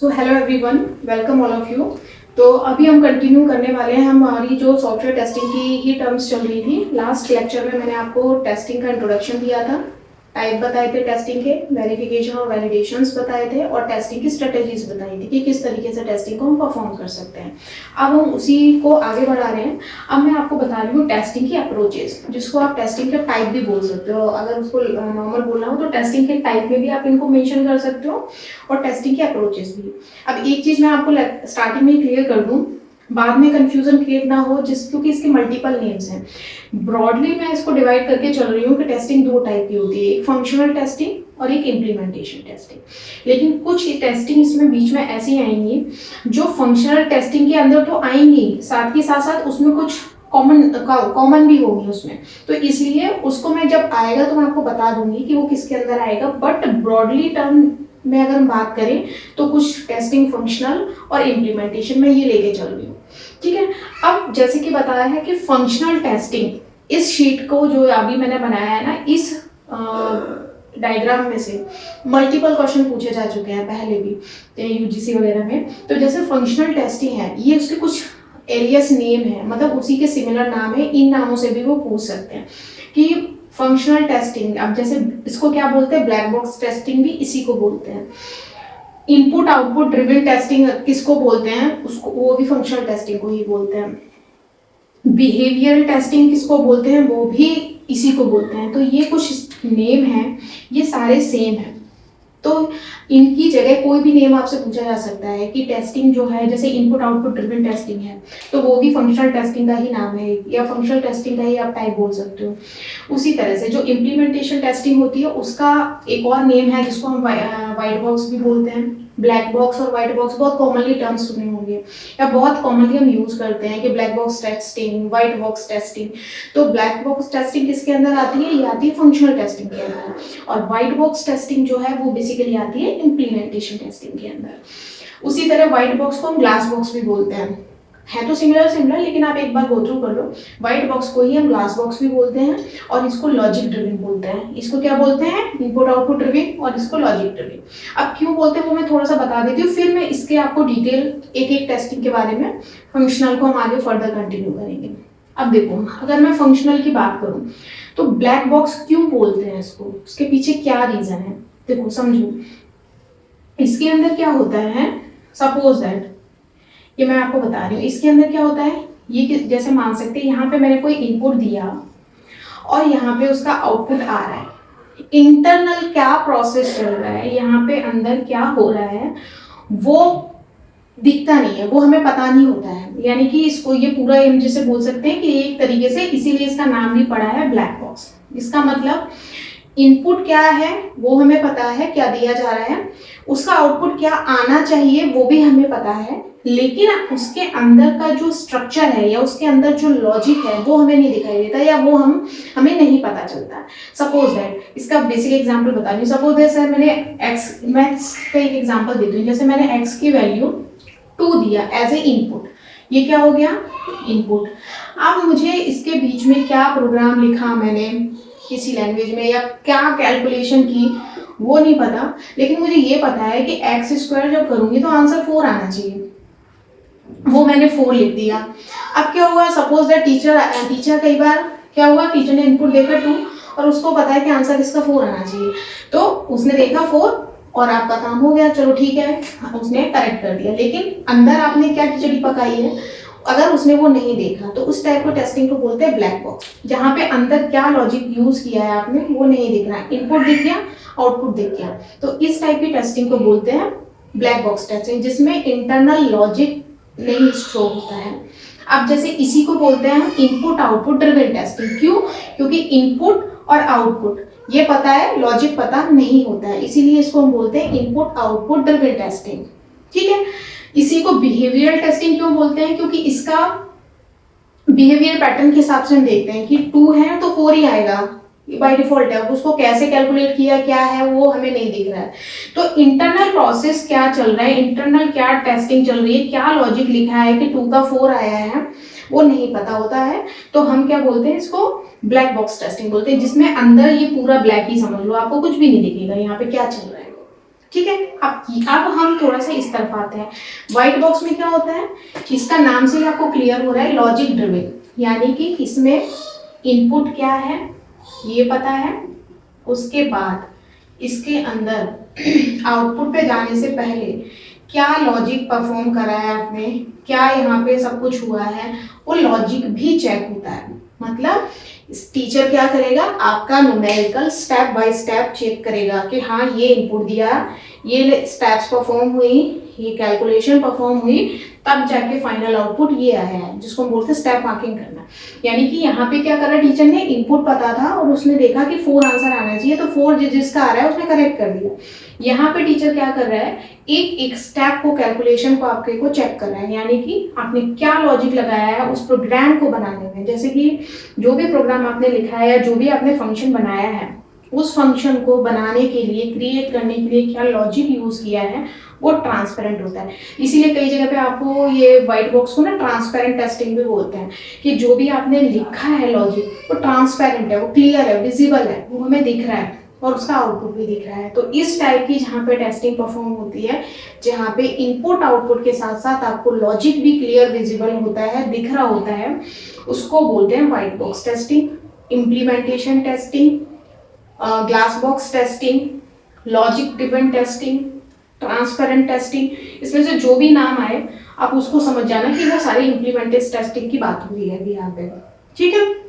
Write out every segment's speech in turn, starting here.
So hello everyone, welcome all of you. तो अभी हम कंटिन्यू करने वाले हैं हमारी जो सॉफ्टवेयर टेस्टिंग की ही टर्म्स चल रही थी। लास्ट लेक्चर में मैंने आपको टेस्टिंग का इंट्रोडक्शन दिया था, टाइप बताए थे टेस्टिंग के, वेरिफिकेशन और वैलिडेशंस बताए थे और टेस्टिंग की स्ट्रेटेजीज बताई थी कि किस तरीके से टेस्टिंग को हम परफॉर्म कर सकते हैं। अब हम उसी को आगे बढ़ा रहे हैं। अब मैं आपको बता रही हूँ टेस्टिंग की अप्रोचेस, जिसको आप टेस्टिंग के टाइप भी बोल सकते हो। अगर उसको नॉर्मल बोलना हो तो टेस्टिंग के टाइप में भी आप इनको मेंशन कर सकते हो और टेस्टिंग की अप्रोचेस भी। अब एक चीज़ मैं आपको स्टार्टिंग में ही क्लियर कर दूँ, बाद में कंफ्यूजन क्रिएट ना हो, क्योंकि इसके मल्टीपल नेम्स हैं। ब्रॉडली मैं इसको डिवाइड करके चल रही हूँ कि टेस्टिंग दो टाइप की होती है, एक फंक्शनल टेस्टिंग और एक इम्प्लीमेंटेशन टेस्टिंग। लेकिन कुछ टेस्टिंग इसमें बीच में ऐसी आएंगी जो फंक्शनल टेस्टिंग के अंदर तो आएंगी, साथ ही साथ साथ उसमें कुछ कॉमन भी होंगी उसमें। तो इसलिए उसको मैं जब आएगा तो मैं आपको बता दूंगी कि वो किसके अंदर आएगा। बट ब्रॉडली टर्म में अगर हम बात करें तो कुछ टेस्टिंग फंक्शनल और इम्प्लीमेंटेशन में ये लेके चल रही हूँ, ठीक है। अब जैसे कि बताया है कि फंक्शनल टेस्टिंग, इस शीट को जो अभी मैंने बनाया है ना, इस डायग्राम में से मल्टीपल क्वेश्चन पूछे जा चुके हैं पहले भी यूजीसी वगैरह में। तो जैसे फंक्शनल टेस्टिंग है, ये उसके कुछ एलियस नेम है, मतलब उसी के सिमिलर नाम है, इन नामों से भी वो पूछ सकते हैं कि फंक्शनल टेस्टिंग। अब जैसे इसको क्या बोलते हैं, ब्लैक बॉक्स टेस्टिंग भी इसी को बोलते हैं। इनपुट आउटपुट ड्रिवन टेस्टिंग किसको बोलते हैं, उसको वो भी फंक्शनल टेस्टिंग को ही बोलते हैं। बिहेवियर टेस्टिंग किसको बोलते हैं, वो भी इसी को बोलते हैं। तो ये कुछ नेम हैं, ये सारे सेम हैं। तो इनकी जगह कोई भी नेम आपसे पूछा जा सकता है कि टेस्टिंग जो है, जैसे इनपुट आउटपुट ड्रिवन टेस्टिंग है तो वो भी फंक्शनल टेस्टिंग का ही नाम है, या फंक्शनल टेस्टिंग का ही आप टाइप बोल सकते हो। उसी तरह से जो इम्प्लीमेंटेशन टेस्टिंग होती है उसका एक और नेम है जिसको हम व्हाइट बॉक्स भी बोलते हैं। ब्लैक बॉक्स और व्हाइट बॉक्स बहुत कॉमनली टर्म्स सुने होंगे, या बहुत कॉमनली हम यूज करते हैं कि black box testing, white box testing. तो ब्लैक बॉक्स टेस्टिंग किसके अंदर आती है, ये आती है फंक्शनल टेस्टिंग के अंदर, और व्हाइट बॉक्स टेस्टिंग जो है वो बेसिकली आती है इम्प्लीमेंटेशन टेस्टिंग के अंदर। उसी तरह व्हाइट बॉक्स को हम ग्लास बॉक्स भी बोलते हैं, है तो सिमिलर, लेकिन आप एक बार गो थ्रू कर लो। व्हाइट बॉक्स को ही हम ग्लास बॉक्स भी बोलते हैं और इसको लॉजिक ड्रिवन बोलते हैं। इसको क्या बोलते हैं, इनपुट आउटपुट ड्रिवन, और इसको लॉजिक ड्रिवन। अब क्यों बोलते हैं वो मैं थोड़ा सा बता देती हूँ, फिर मैं इसके आपको डिटेल एक एक टेस्टिंग के बारे में, फंक्शनल को हम आगे फर्दर कंटिन्यू करेंगे। अब देखो, अगर मैं फंक्शनल की बात करूं तो ब्लैक बॉक्स क्यों बोलते हैं इसको, उसके पीछे क्या रीजन है, देखो समझो। इसके अंदर क्या होता है, सपोज दैट, ये मैं आपको बता रही हूँ, इसके अंदर क्या होता है, ये जैसे मान सकते हैं यहाँ पे मैंने कोई इनपुट दिया और यहाँ पे उसका आउटपुट आ रहा है। इंटरनल क्या प्रोसेस चल रहा है, यहाँ पे अंदर क्या हो रहा है, वो दिखता नहीं है, वो हमें पता नहीं होता है। यानी कि इसको ये पूरा हम जैसे बोल सकते हैं कि एक तरीके से, इसीलिए इसका नाम भी पड़ा है ब्लैक बॉक्स। इसका मतलब इनपुट क्या है वो हमें पता है, क्या दिया जा रहा है, उसका आउटपुट क्या आना चाहिए वो भी हमें पता है, लेकिन उसके अंदर का जो स्ट्रक्चर है या उसके अंदर जो लॉजिक है वो हमें नहीं दिखाई देता, या वो हमें नहीं पता चलता। सपोज दैट, इसका बेसिक एग्जांपल बता रही हूँ। सपोज दैट सर मैंने एक्स, मैं का एक एग्जांपल देती हूँ। जैसे मैंने एक्स की वैल्यू 2 दिया एज ए इनपुट, ये क्या हो गया, इनपुट। अब मुझे इसके बीच में क्या प्रोग्राम लिखा मैंने किसी लैंग्वेज में, या क्या कैलकुलेशन की वो नहीं पता, लेकिन मुझे ये पता है कि एक्स स्क्वायर जब करूंगी तो आंसर 4 आना चाहिए, वो मैंने 4 लिख दिया। अब क्या हुआ, सपोज दैट टीचर कई बार क्या हुआ, टीचर ने इनपुट देखा 2 और उसको पता है कि आंसर इसका 4 आना चाहिए, तो उसने देखा 4 और आपका काम हो गया, चलो ठीक है, उसने करेक्ट कर दिया। लेकिन अंदर आपने क्या खिचड़ी पकाई है, अगर उसने वो नहीं देखा तो उस टाइप को टेस्टिंग को बोलते हैं ब्लैक बॉक्स, जहाँ पे अंदर क्या लॉजिक यूज किया है आपने वो नहीं दिख रहा है, इनपुट दिख गया, आउटपुट दिख गया। तो इस टाइप की टेस्टिंग को बोलते हैं ब्लैक बॉक्स टेस्टिंग, जिसमें इंटरनल लॉजिक नहीं शो होता है। अब जैसे इसी को बोलते हैं इनपुट आउटपुट ड्रिवन टेस्टिंग। क्यों, क्योंकि इनपुट और आउटपुट ये पता है, लॉजिक पता नहीं होता है, इसीलिए इसको हम बोलते हैं इनपुट आउटपुट ड्रिवन टेस्टिंग, ठीक है। इसी को बिहेवियर टेस्टिंग क्यों बोलते हैं, क्योंकि इसका बिहेवियर पैटर्न के हिसाब से हम देखते हैं कि 2 है तो 4 ही आएगा बाय डिफॉल्ट है, उसको कैसे कैलकुलेट किया क्या है वो हमें नहीं दिख रहा है। तो इंटरनल प्रोसेस क्या चल रहा है, इंटरनल क्या टेस्टिंग चल रही है, क्या लॉजिक लिखा है कि 2 का 4 आया है, वो नहीं पता होता है। तो हम क्या बोलते हैं, इसको ब्लैक बॉक्स टेस्टिंग बोलते हैं, जिसमें अंदर ये पूरा ब्लैक ही समझ लो, आपको कुछ भी नहीं दिखेगा यहाँ पे क्या चल रहा है, ठीक है। अब हम थोड़ा सा इस तरफ आते हैं। व्हाइट बॉक्स में क्या होता है, इसका नाम से ही आपको क्लियर हो रहा है, लॉजिक ड्रिवन, यानी कि इसमें इनपुट क्या है ये पता है, उसके बाद इसके अंदर आउटपुट पे जाने से पहले क्या लॉजिक परफॉर्म करा है आपने, क्या यहाँ पे सब कुछ हुआ है, वो लॉजिक भी चेक होता है। मतलब टीचर क्या करेगा, आपका numerical step by step check करेगा कि हाँ ये इनपुट दिया, ये स्टेप्स परफॉर्म हुई, ये कैलकुलेशन परफॉर्म हुई, तब जाके फाइनल आउटपुट ये आया है, जिसको हम बोलते हैं स्टेप मार्किंग करना। यानी कि यहाँ पे क्या करा टीचर ने, इनपुट पता था और उसने देखा कि 4 आंसर आना चाहिए, तो 4 जिसका आ रहा है उसने करेक्ट कर दिया। यहाँ पे टीचर क्या कर रहा है, एक एक स्टेप को, कैलकुलेशन को आपके को चेक कर रहा है, यानी कि आपने क्या लॉजिक लगाया है उस प्रोग्राम को बनाने में। जैसे कि जो भी प्रोग्राम आपने लिखा है या जो भी आपने फंक्शन बनाया है, उस फंक्शन को बनाने के लिए, क्रिएट करने के लिए क्या लॉजिक यूज किया है, वो ट्रांसपेरेंट होता है। इसीलिए कई जगह पे आपको ये व्हाइट बॉक्स को ना ट्रांसपेरेंट टेस्टिंग भी बोलते हैं, कि जो भी आपने लिखा है लॉजिक वो ट्रांसपेरेंट है, वो क्लियर है, विजिबल है, वो हमें दिख रहा है और उसका आउटपुट भी दिख रहा है। तो इस टाइप की जहाँ पे टेस्टिंग परफॉर्म होती है, जहाँ पे इनपुट आउटपुट के साथ साथ आपको लॉजिक भी क्लियर विजिबल होता है, दिख रहा होता है, उसको बोलते हैं white box testing, implementation testing, glass box testing, logic driven testing, transparent testing. इसमें से जो भी नाम आए आप उसको समझ जाना कि वो सारी इम्प्लीमेंटेशन टेस्टिंग की बात हुई है अभी यहाँ पे, ठीक है।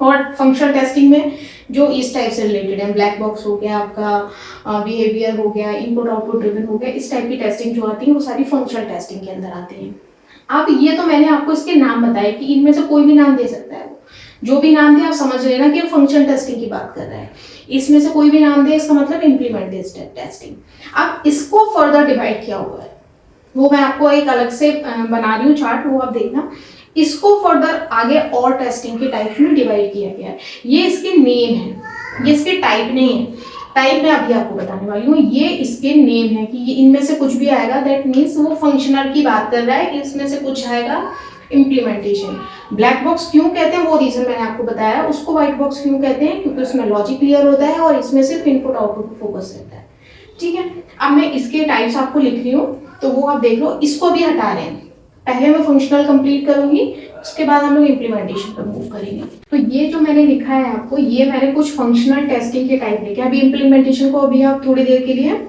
और फंक्शनल टेस्टिंग में जो इस टाइप से रिलेटेड है, ब्लैक बॉक्स हो गया आपका, बिहेवियर हो गया, इनपुट आउटपुट ड्रिवन हो गया, इस टाइप की टेस्टिंग जो आती है वो सारी फंक्शनल टेस्टिंग के अंदर आती है। अब ये तो मैंने आपको इसके नाम बताए कि इनमें से कोई भी नाम दे सकता है, जो भी नाम दे आप समझ लेना कि फंक्शनल टेस्टिंग की बात कर रहा है। इसमें से कोई भी नाम दे इसका मतलब इम्प्लीमेंटेशन टेस्टिंग। अब इसको फर्दर डिवाइड किया हुआ है, वो मैं आपको एक अलग से बना रही हूँ चार्ट, वो आप देखना। इसको फर्दर आगे और टेस्टिंग के टाइप में डिवाइड किया गया है। ये इसके नेम है, ये इसके टाइप नहीं है, टाइप मैं अभी आपको बताने वाली हूँ। ये इसके नेम है कि ये इनमें से कुछ भी आएगा दैट मीन्स वो फंक्शनल की बात कर रहा है, इसमें से कुछ आएगा इम्प्लीमेंटेशन। ब्लैक बॉक्स क्यों कहते हैं वो रीजन मैंने आपको बताया, उसको व्हाइट बॉक्स क्यों कहते हैं, क्योंकि उसमें लॉजिक क्लियर होता है और इसमें सिर्फ इनपुट आउटपुट पर फोकस रहता है, ठीक है। अब मैं इसके टाइप्स आपको लिख रही हूँ, तो वो आप देख लो। इसको भी हटा रहे हैं, पहले मैं फंक्शनल कंप्लीट करूंगी, उसके बाद हम लोग इम्प्लीमेंटेशन पर मूव करेंगे। तो ये जो मैंने लिखा है आपको, ये मैंने कुछ फंक्शनल टेस्टिंग के टाइप लिखे। अभी इम्प्लीमेंटेशन को अभी आप थोड़ी देर के लिए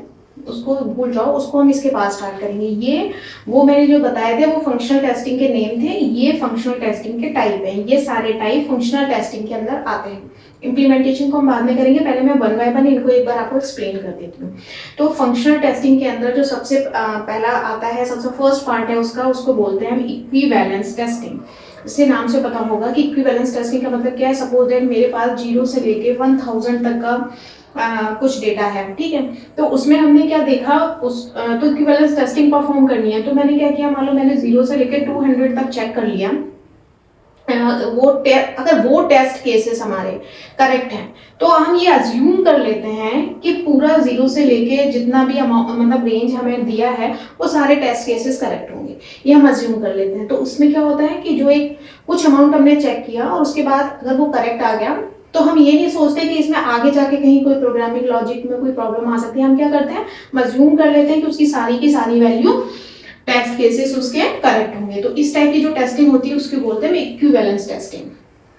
उसको भूल जाओ, उसको हम इसके पास स्टार्ट करेंगे। ये वो मैंने जो बताए थे वो फंक्शनल टेस्टिंग के नेम थे, ये फंक्शनल टेस्टिंग के टाइप हैं। ये सारे टाइप फंक्शनल टेस्टिंग के अंदर आते हैं। इम्प्लीमेंटेशन को हम बाद में करेंगे, पहले मैं वन बाय वन इनको एक बार आपको एक्सप्लेन कर देती हूँ। तो फंक्शनल टेस्टिंग के अंदर जो सबसे पहला आता है, सबसे फर्स्ट पार्ट है उसका, उसको बोलते हैं हम इक्विवेलेंस टेस्टिंग। इससे नाम से पता होगा कि इक्विवेलेंस टेस्टिंग का मतलब क्या है। सपोज दैट मेरे पास 0 से लेके 1000 तक का कुछ डेटा है, ठीक है। तो उसमें हमने क्या देखा, तो इक्विवेलेंस टेस्टिंग परफॉर्म करनी है, तो मैंने क्या किया, मान लो मैंने 0 से लेके 200 तक चेक कर लिया। अगर वो टेस्ट केसेस हमारे करेक्ट हैं, तो हम ये अज्यूम कर लेते हैं कि पूरा 0 से लेके जितना भी अमाउंट, मतलब रेंज हमें दिया है, वो सारे टेस्ट केसेस करेक्ट होंगे, ये हम अज्यूम कर लेते हैं। तो उसमें क्या होता है कि जो एक कुछ अमाउंट हमने चेक किया और उसके बाद अगर वो करेक्ट आ गया, तो हम ये नहीं सोचते कि इसमें आगे जाके कहीं कोई प्रोग्रामिंग लॉजिक में कोई प्रॉब्लम आ सकती है। हम क्या करते हैं, अज्यूम कर लेते हैं कि उसकी सारी की सारी वैल्यू टेस्ट केसेस उसके करेक्ट होंगे। तो इस टाइप की जो टेस्टिंग होती है उसकी बोलते हैं इक्विवेलेंस टेस्टिंग,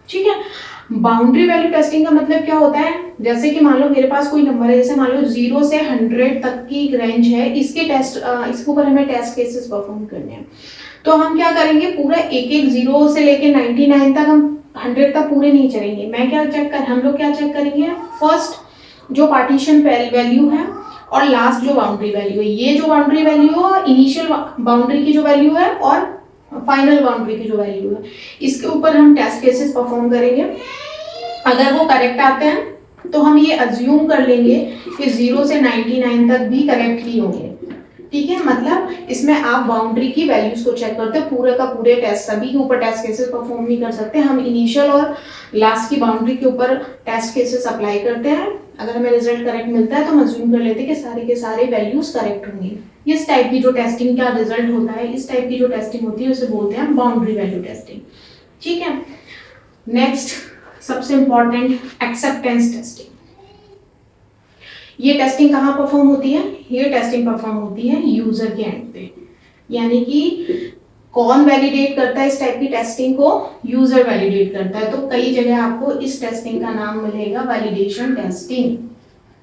ठीक है। बाउंड्री वैल्यू टेस्टिंग का मतलब क्या होता है, जैसे कि मान लो मेरे पास कोई नंबर है, जैसे मान लो 0 से 100 तक की रेंज है, इसके इसके ऊपर हमें टेस्ट केसेस परफॉर्म करने हैं। तो हम क्या करेंगे, पूरा एक 0 से लेके 99 तक, हम 100 तक पूरे नहीं चलेंगे। हम लोग क्या चेक करेंगे, फर्स्ट जो पार्टीशन वैल्यू है और लास्ट जो बाउंड्री वैल्यू है। ये जो बाउंड्री वैल्यू है, इनिशियल बाउंड्री की जो वैल्यू है और फाइनल बाउंड्री की जो वैल्यू है, इसके ऊपर हम टेस्ट केसेस परफॉर्म करेंगे। अगर वो करेक्ट आते हैं तो हम ये अज्यूम कर लेंगे कि 0 से 99 तक भी करेक्ट ही होंगे, ठीक है। मतलब इसमें आप बाउंड्री की वैल्यूज को चेक करते हैं, पूरे का पूरे टेस्ट, सभी के ऊपर टेस्ट केसेस परफॉर्म नहीं कर सकते। हम इनिशियल और लास्ट की बाउंड्री के ऊपर टेस्ट केसेस अप्लाई करते हैं। अगर हमें रिजल्ट करेक्ट मिलता है तो हम अज्यूम कर लेते हैं कि सारे के सारे वैल्यूज करेक्ट होंगे। इस टाइप की जो टेस्टिंग का रिजल्ट होता है, इस टाइप की जो टेस्टिंग होती है उसे बोलते हैं बाउंड्री वैल्यू टेस्टिंग, ठीक है। नेक्स्ट सबसे इंपॉर्टेंट, एक्सेप्टेंस टेस्टिंग। ये टेस्टिंग कहाँ परफॉर्म होती है? ये टेस्टिंग परफॉर्म होती है यूजर के एंड पे, यानी कि कौन वैलिडेट करता है इस टाइप की टेस्टिंग को? यूजर वैलिडेट करता है। तो कई जगह आपको इस टेस्टिंग का नाम मिलेगा वैलिडेशन टेस्टिंग।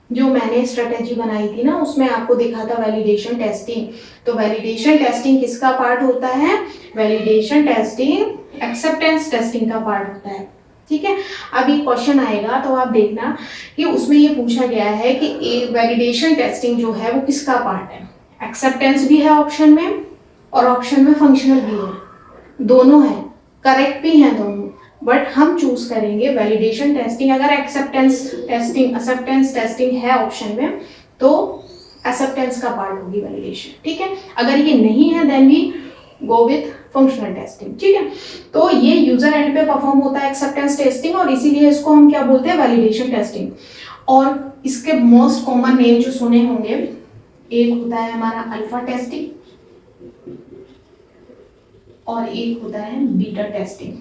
जो मैंने स्ट्रेटेजी बनाई थी ना, उसमें आपको दिखा था वैलिडेशन टेस्टिंग। तो वैलिडेशन टेस्टिंग किसका पार्ट होता है? वैलिडेशन टेस्टिंग एक्सेप्टेंस टेस्टिंग का पार्ट होता है। ठीक है, अब एक क्वेश्चन आएगा तो आप देखना कि उसमें ये पूछा गया है कि वैलिडेशन टेस्टिंग जो है वो किसका पार्ट है? एक्सेप्टेंस भी है ऑप्शन में और ऑप्शन में फंक्शनल भी है, दोनों है, करेक्ट भी है दोनों, बट हम चूज करेंगे वैलिडेशन टेस्टिंग। अगर एक्सेप्टेंस टेस्टिंग है ऑप्शन में तो एक्सेप्टेंस का पार्ट होगी वैलिडेशन। ठीक है, अगर ये नहीं है then we go with functional testing. ठीक है, तो ये यूजर एंड पे परफॉर्म होता है एक्सेप्टेंस टेस्टिंग, और इसीलिए इसको हम क्या बोलते हैं? Validation testing. और इसके मोस्ट कॉमन नेम जो सुने होंगे, एक होता है हमारा अल्फा टेस्टिंग और एक होता है बीटा टेस्टिंग।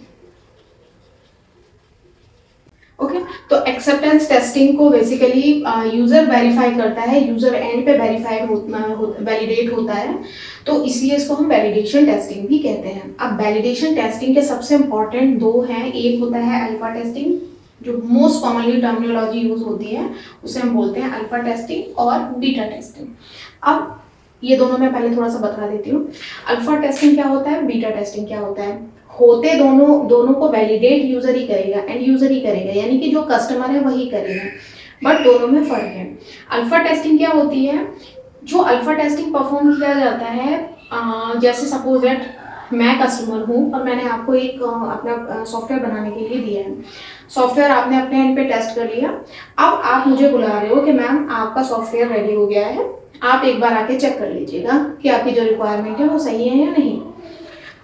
ओके, तो एक्सेप्टेंस टेस्टिंग को बेसिकली यूजर वेरीफाई करता है, यूजर एंड पे वैलिडेट होता है, तो इसलिए इसको हम वैलिडेशन टेस्टिंग भी कहते हैं। अब वैलिडेशन टेस्टिंग के सबसे इंपॉर्टेंट दो हैं, एक होता है अल्फा टेस्टिंग, जो मोस्ट कॉमनली टर्मिनोलॉजी यूज होती है उसे हम बोलते हैं अल्फा टेस्टिंग, और बीटा टेस्टिंग। अब ये दोनों मैं पहले थोड़ा सा बता देती हूँ। अल्फा टेस्टिंग क्या होता है, बीटा टेस्टिंग क्या होता है? होते दोनों को वैलिडेट यूजर ही करेगा, एंड यूजर ही करेगा, यानी कि जो कस्टमर है वही करेगा, बट दोनों में फर्क है। अल्फा टेस्टिंग क्या होती है? जो अल्फा टेस्टिंग परफॉर्म किया जाता है, जैसे सपोज दैट मैं कस्टमर हूँ और मैंने आपको एक अपना सॉफ्टवेयर बनाने के लिए दिया है, सॉफ्टवेयर आपने अपने एंड पे टेस्ट कर लिया, अब आप मुझे बुला रहे हो कि मैम आपका सॉफ्टवेयर रेडी हो गया है, आप एक बार आके चेक कर लीजिएगा कि आपकी जो रिक्वायरमेंट है वो सही है या नहीं।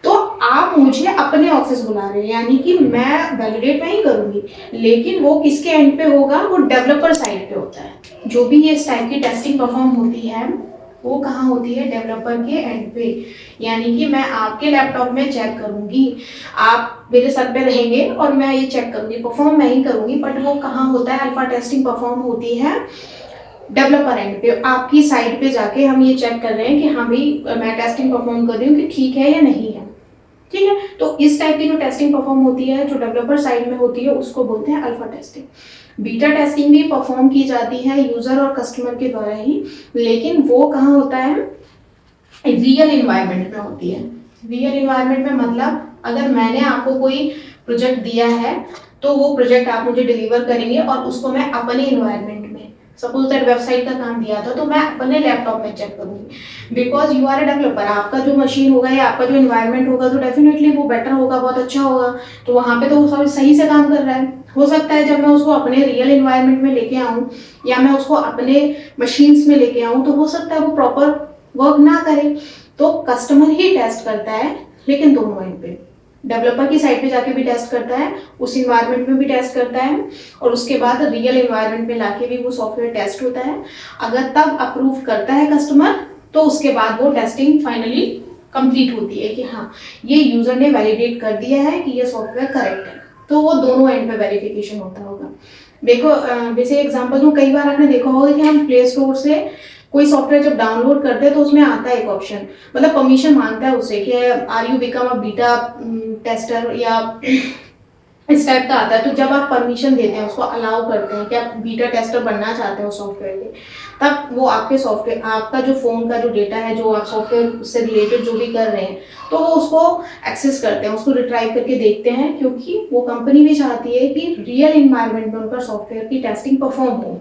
तो आप मुझे अपने ऑफिस बुला रहे हैं, यानी कि मैं वैलिडेट नहीं करूंगी, लेकिन वो किसके एंड पे होगा? वो डेवलपर साइड पे होता है। जो भी ये इस टाइप की टेस्टिंग परफॉर्म होती है वो कहाँ होती है? डेवलपर के एंड पे, यानी कि मैं आपके लैपटॉप में चेक करूंगी, आप मेरे सर पे रहेंगे और मैं ये चेक करूंगी, परफॉर्म नहीं करूंगी, बट वो कहाँ होता है? अल्फा टेस्टिंग परफॉर्म होती है डेवलपर एंड पे, आपकी साइड पे जाके हम ये चेक कर रहे हैं कि हाँ भाई मैं टेस्टिंग परफॉर्म कर रही हूँ कि ठीक है या नहीं है। ठीक है, तो इस टाइप की जो टेस्टिंग परफॉर्म होती है जो डेवलपर साइड में होती है उसको बोलते हैं अल्फा टेस्टिंग। बीटा टेस्टिंग भी परफॉर्म की जाती है यूजर और कस्टमर के द्वारा ही, लेकिन वो कहाँ होता है? रियल इन्वायरमेंट में होती है। रियल इन्वायरमेंट में मतलब अगर मैंने आपको कोई प्रोजेक्ट दिया है तो वो प्रोजेक्ट आप मुझे डिलीवर करेंगे और उसको मैं अपने इन्वायरमेंट में, सपोज दैट वेबसाइट का काम दिया था तो मैं अपने लैपटॉप में चेक करूंगी, because you are a developer, आपका जो मशीन होगा या आपका जो इन्वायरमेंट होगा तो डेफिनेटली वो बेटर होगा, बहुत अच्छा होगा, तो वहाँ पे तो वो सब सही से काम कर रहा है। हो सकता है जब मैं उसको अपने रियल इन्वायरमेंट में लेके आऊँ या मैं उसको अपने मशीन्स में लेके आऊँ तो हो सकता है वो प्रॉपर वर्क ना करे, तो कस्टमर ही टेस्ट करता है, लेकिन दोनों एंड पे, डेवलपर की साइड पे जाके भी टेस्ट करता है, उस इन्वायरमेंट में भी टेस्ट करता है, और उसके बाद रियल इन्वायरमेंट में लाके भी वो सॉफ्टवेयर टेस्ट होता है। अगर तब अप्रूव करता है कस्टमर तो उसके बाद वो टेस्टिंग फाइनली कंप्लीट होती है कि हाँ ये यूजर ने वैलिडेट कर दिया है कि ये सॉफ्टवेयर करेक्ट है, तो वो दोनों एंड पे वेरिफिकेशन होता होगा। देखो वैसे एग्जांपल दूं, कई बार आपने देखा होगा कि हम प्ले स्टोर से कोई सॉफ्टवेयर जब डाउनलोड करते हैं तो उसमें आता है एक ऑप्शन, मतलब परमिशन मांगता है उससे कि are you become a beta tester या इस टाइप का आता है। तो जब आप परमिशन देते हैं, उसको अलाउ करते हैं कि आप बीटा टेस्टर बनना चाहते हैं उस सॉफ्टवेयर के, तब वो आपके सॉफ्टवेयर, आपका जो फोन का जो डेटा है, जो आप सॉफ्टवेयर से रिलेटेड जो भी कर रहे हैं, तो वो उसको एक्सेस करते हैं, उसको रिट्राइव करके देखते हैं, क्योंकि वो कंपनी भी चाहती है कि रियल इन्वायरमेंट में उनका सॉफ्टवेयर की टेस्टिंग परफॉर्म हो,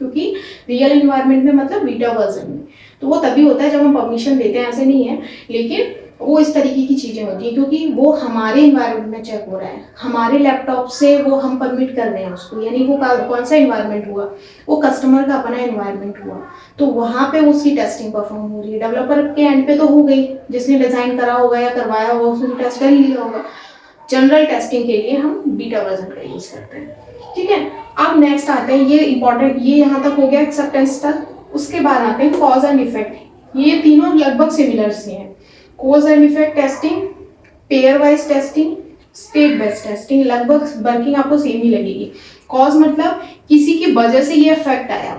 क्योंकि रियल इन्वायरमेंट में मतलब बीटा वर्जन में, तो वो तभी होता है जब हम परमिशन देते हैं, ऐसे नहीं है, लेकिन वो इस तरीके की चीज़ें होती हैं क्योंकि वो हमारे इन्वायरमेंट में चेक हो रहा है, हमारे लैपटॉप से वो हम परमिट कर रहे हैं उसको, यानी वो कौन सा इन्वायरमेंट हुआ, वो कस्टमर का अपना इन्वायरमेंट हुआ, तो वहाँ पे उसकी टेस्टिंग परफॉर्म हो रही है। डेवलपर के एंड पे तो हो गई, जिसने डिज़ाइन करा होगा या करवाया होगा उसने टेस्ट कर ही लिया होगा। जनरल टेस्टिंग के लिए हम बीटा वर्जन का यूज करते हैं। ठीक है, अब नेक्स्ट आते हैं, ये इंपॉर्टेंट, ये यहाँ तक हो गया एक्सेप्टेंस तक। उसके बाद आते हैं कॉज एंड इफेक्ट। ये तीनों लगभग सिमिलर से हैं, cause and effect testing, pair wise testing, state based testing, लगभग वर्किंग आपको सेम ही लगेगी। कॉज मतलब किसी की वजह से ये इफेक्ट आया,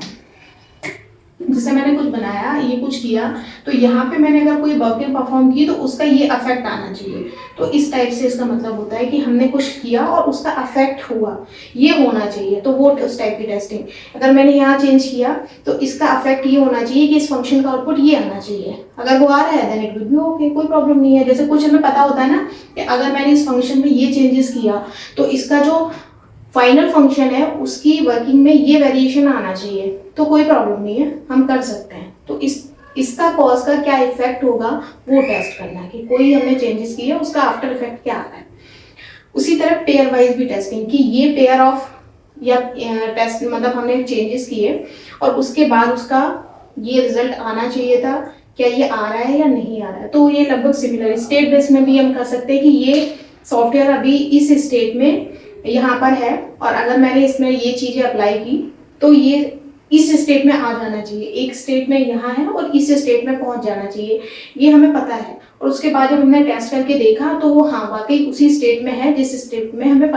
जैसे मैंने कुछ बनाया, ये कुछ किया, तो यहाँ पे मैंने अगर कोई वर्किंग परफॉर्म की तो उसका ये अफेक्ट आना चाहिए। तो इस टाइप से इसका मतलब होता है कि हमने कुछ किया और उसका अफेक्ट हुआ, ये होना चाहिए। तो वो उस टाइप की टेस्टिंग। अगर मैंने यहाँ चेंज किया तो इसका अफेक्ट ये होना चाहिए कि इस फंक्शन का आउटपुट ये आना चाहिए। अगर वो आ रहा है then it will be okay, कोई प्रॉब्लम नहीं है। जैसे कुछ हमें पता होता है ना कि अगर मैंने इस फंक्शन में ये चेंजेस किया तो इसका जो फाइनल फंक्शन है उसकी वर्किंग में ये वेरिएशन आना चाहिए, तो कोई प्रॉब्लम नहीं है, हम कर सकते हैं। तो इसका कॉज का क्या इफेक्ट होगा वो टेस्ट करना है कि कोई हमने चेंजेस किए उसका आफ्टर इफेक्ट क्या आ रहा है। उसी तरह पेयर वाइज भी टेस्टिंग कि ये पेयर ऑफ या टेस्ट मतलब हमने चेंजेस किए और उसके बाद उसका ये रिजल्ट आना चाहिए था, क्या ये आ रहा है या नहीं आ रहा है। तो ये लगभग सिमिलर स्टेट बेस में भी हम कर सकते हैं कि ये सॉफ्टवेयर अभी इस स्टेट में यहाँ पर है और अगर मैंने इसमें ये चीजें अप्लाई की तो ये इस स्टेट में आ जाना चाहिए, एक स्टेट में यहाँ है और इस स्टेट में पहुंच जाना चाहिए, ये हमें पता है। और उसके बाद जब हमने टेस्ट करके देखा तो वो हाँ वाकई उसी स्टेट में है जिस स्टेट में हमें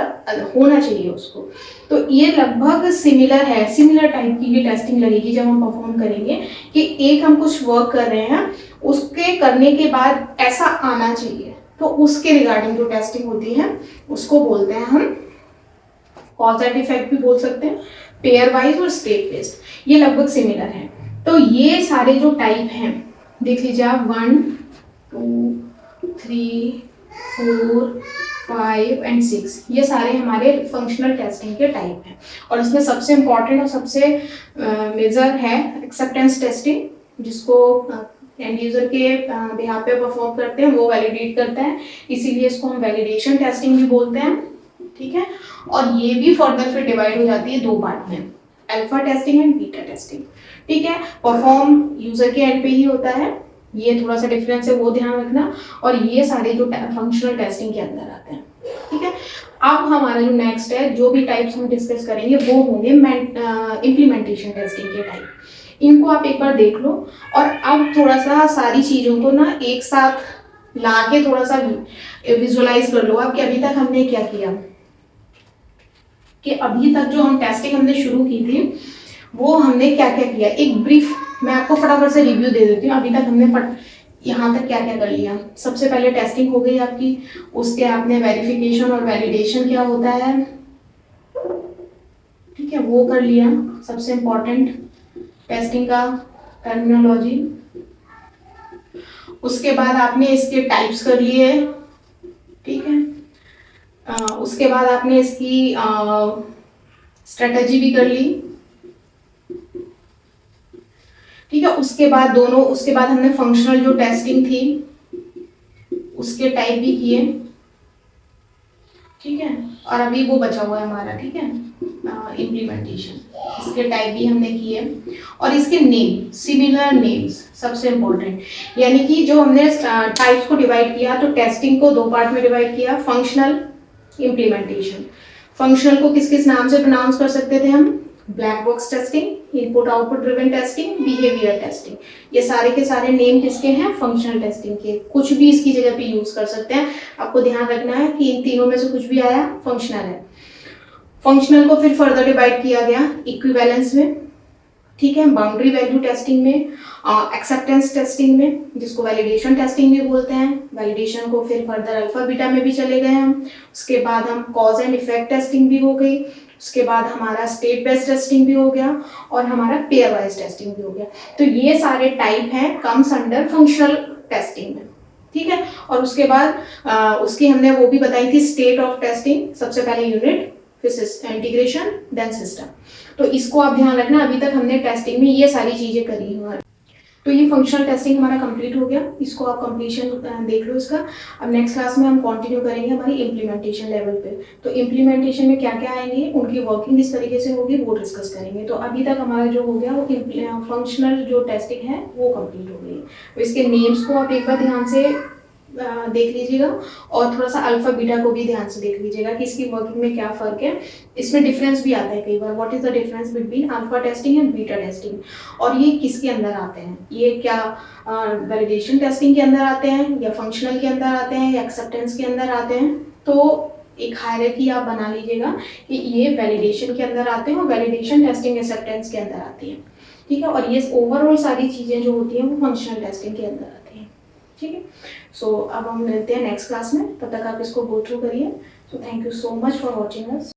होना चाहिए उसको। तो ये लगभग सिमिलर है, सिमिलर टाइप की ये टेस्टिंग लगेगी जब हम परफॉर्म करेंगे कि एक हम कुछ वर्क कर रहे हैं उसके करने के बाद ऐसा आना चाहिए, तो उसके रिगार्डिंग जो टेस्टिंग होती है उसको बोलते हैं हम कॉज एंड इफेक्ट भी बोल सकते हैं, पेयर वाइज और स्टेट बेस्ड, ये लगभग सिमिलर है। तो ये सारे जो टाइप हैं देख लीजिए आप 1 2 3 4 5 एंड 6, ये सारे हमारे फंक्शनल टेस्टिंग के टाइप हैं। और इसमें सबसे इम्पॉर्टेंट और सबसे मेजर है एक्सेप्टेंस टेस्टिंग, जिसको एंड यूजर के बिहाफ पे परफॉर्म करते हैं, वो वैलिडेट करता है, इसीलिए इसको हम वैलिडेशन टेस्टिंग भी बोलते हैं। ठीक है, और ये भी फर्दर फिर डिवाइड हो जाती है दो पार्ट में, alpha testing and beta testing. ठीक है, परफॉर्म यूजर के एंड पे ही होता है, ये थोड़ा सा डिफरेंस है वो ध्यान रखना, और ये सारे जो फंक्शनल टेस्टिंग के अंदर आते हैं। ठीक है, अब हमारा जो नेक्स्ट है, जो भी टाइप्स हम डिस्कस करेंगे वो होंगे इम्प्लीमेंटेशन टेस्टिंग के टाइप। इनको आप एक बार देख लो और अब थोड़ा सा सारी चीजों को ना एक साथ लाके थोड़ा सा विजुअलाइज कर लो आप कि अभी तक हमने क्या किया, कि अभी तक जो हम टेस्टिंग हमने शुरू की थी वो हमने क्या क्या किया। एक ब्रीफ मैं आपको फटाफट से रिव्यू दे देती हूँ, अभी तक हमने यहाँ तक क्या क्या कर लिया। सबसे पहले टेस्टिंग हो गई आपकी, उसके आपने वेरिफिकेशन और वैलिडेशन क्या होता है, ठीक है, वो कर लिया, सबसे इम्पोर्टेंट टेस्टिंग का टर्मिनोलॉजी। उसके बाद आपने इसके टाइप्स कर लिए, ठीक है, उसके बाद आपने इसकी स्ट्रेटजी भी कर ली। ठीक है, उसके बाद हमने फंक्शनल जो टेस्टिंग थी उसके टाइप भी किए। ठीक है, और अभी वो बचा हुआ है हमारा, ठीक है, इम्प्लीमेंटेशन, इसके टाइप भी हमने किए। और इसके नेम, सिमिलर नेम्स सबसे इम्पोर्टेंट, यानी कि जो हमने टाइप्स को डिवाइड किया तो टेस्टिंग को दो पार्ट में डिवाइड किया, फंक्शनल, इम्प्लीमेंटेशन। फंक्शनल को किस किस नाम से प्रोनाउंस कर सकते थे हम, black box testing, input output driven testing, behaviour testing, ये सारे के सारे नेम किसके हैं, फंक्शनल टेस्टिंग के। कुछ भी इसकी जगह पे यूज कर सकते हैं, आपको ध्यान रखना है कि इन तीनों में से कुछ भी आया फंक्शनल है। फंक्शनल को फिर फर्दर डिवाइड किया गया इक्विवेलेंस में, ठीक है, बाउंड्री वैल्यू टेस्टिंग में, एक्सेप्टेंस टेस्टिंग में, जिसको वैलिडेशन टेस्टिंग भी बोलते हैं। वैलिडेशन को फिर फर्दर अल्फा बीटा में भी चले गए हम। उसके बाद हम कॉज एंड इफेक्ट टेस्टिंग भी हो गई, उसके बाद हमारा स्टेट बेस्ड टेस्टिंग भी हो गया और हमारा पेयर वाइज टेस्टिंग भी हो गया। तो ये सारे टाइप हैं कम्स अंडर फंक्शनल टेस्टिंग में, ठीक है। और उसके बाद उसकी हमने वो भी बताई थी स्टेट ऑफ टेस्टिंग, सबसे पहले यूनिट, फिर इंटीग्रेशन, देन सिस्टम। तो इसको आप ध्यान रखना, अभी तक हमने टेस्टिंग में ये सारी चीजें करी हुई। तो ये फंक्शनल टेस्टिंग हमारा कंप्लीट हो गया, इसको आप कंप्लीशन देख लो इसका। अब नेक्स्ट क्लास में हम कंटिन्यू करेंगे हमारी इम्प्लीमेंटेशन लेवल पे। तो इम्प्लीमेंटेशन में क्या क्या आएंगे, उनकी वर्किंग किस तरीके से होगी वो डिस्कस करेंगे। तो अभी तक हमारा जो हो गया वो फंक्शनल जो टेस्टिंग है वो कंप्लीट हो गई। तो इसके नेम्स को आप एक बार ध्यान से देख लीजिएगा और थोड़ा सा अल्फा बीटा को भी ध्यान से देख लीजिएगा कि इसकी वर्किंग में क्या फर्क है। इसमें डिफरेंस भी आता है कई बार, what is the difference between alpha testing and beta testing, और ये किसके अंदर आते हैं, ये क्या वैलिडेशन टेस्टिंग के अंदर आते हैं या फंक्शनल के अंदर आते हैं या एक्सेप्टेंस के अंदर आते हैं। तो एक हायरार्की आप बना लीजिएगा कि ये वैलिडेशन के अंदर आते हैं और वैलिडेशन टेस्टिंग एक्सेप्टेंस के अंदर आती है, ठीक है। और ये ओवरऑल सारी चीज़ें जो होती हैं वो फंक्शनल टेस्टिंग के अंदर आती हैं, ठीक है। सो अब हम मिलते हैं नेक्स्ट क्लास में, तब तक आप इसको गो थ्रू करिए। So thank you so much for watching us.